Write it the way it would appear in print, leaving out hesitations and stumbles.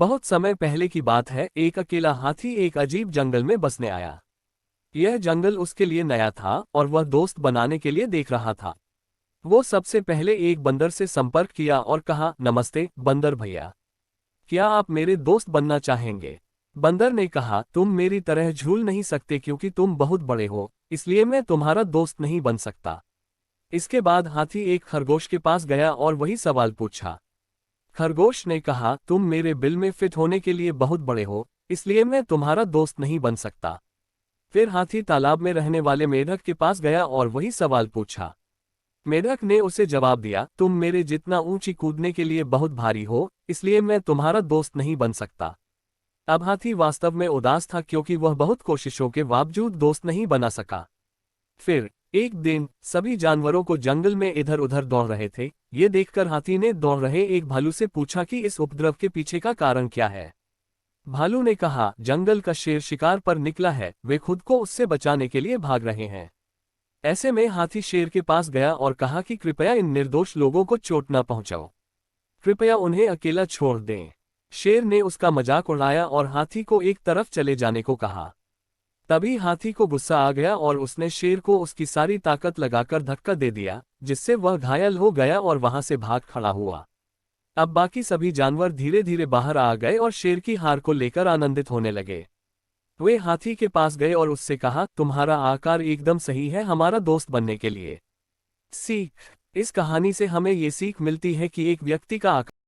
बहुत समय पहले की बात है, एक अकेला हाथी एक अजीब जंगल में बसने आया। यह जंगल उसके लिए नया था और वह दोस्त बनाने के लिए देख रहा था। वो सबसे पहले एक बंदर से संपर्क किया और कहा, नमस्ते बंदर भैया, क्या आप मेरे दोस्त बनना चाहेंगे? बंदर ने कहा, तुम मेरी तरह झूल नहीं सकते क्योंकि तुम बहुत बड़े हो, इसलिए मैं तुम्हारा दोस्त नहीं बन सकता। इसके बाद हाथी एक खरगोश के पास गया और वही सवाल पूछा। खरगोश ने कहा, तुम मेरे बिल में फिट होने के लिए बहुत बड़े हो, इसलिए मैं तुम्हारा दोस्त नहीं बन सकता। फिर हाथी तालाब में रहने वाले मेढक के पास गया और वही सवाल पूछा। मेढक ने उसे जवाब दिया, तुम मेरे जितना ऊंची कूदने के लिए बहुत भारी हो, इसलिए मैं तुम्हारा दोस्त नहीं बन सकता। अब हाथी वास्तव में उदास था क्योंकि वह बहुत कोशिशों के बावजूद दोस्त नहीं बना सका। फिर एक दिन सभी जानवरों को जंगल में इधर उधर दौड़ रहे थे। ये देखकर हाथी ने दौड़ रहे एक भालू से पूछा कि इस उपद्रव के पीछे का कारण क्या है। भालू ने कहा, जंगल का शेर शिकार पर निकला है, वे खुद को उससे बचाने के लिए भाग रहे हैं। ऐसे में हाथी शेर के पास गया और कहा कि कृपया इन निर्दोष लोगों को चोट न पहुंचाओ, कृपया उन्हें अकेला छोड़ दें। शेर ने उसका मजाक उड़ाया और हाथी को एक तरफ चले जाने को कहा। तभी हाथी को गुस्सा आ गया और उसने शेर को उसकी सारी ताकत लगाकर धक्का दे दिया, जिससे वह घायल हो गया और वहां से भाग खड़ा हुआ। अब बाकी सभी जानवर धीरे धीरे बाहर आ गए और शेर की हार को लेकर आनंदित होने लगे। वे हाथी के पास गए और उससे कहा, तुम्हारा आकार एकदम सही है हमारा दोस्त बनने के लिए। सीख, इस कहानी से हमें ये सीख मिलती है कि एक व्यक्ति का आकार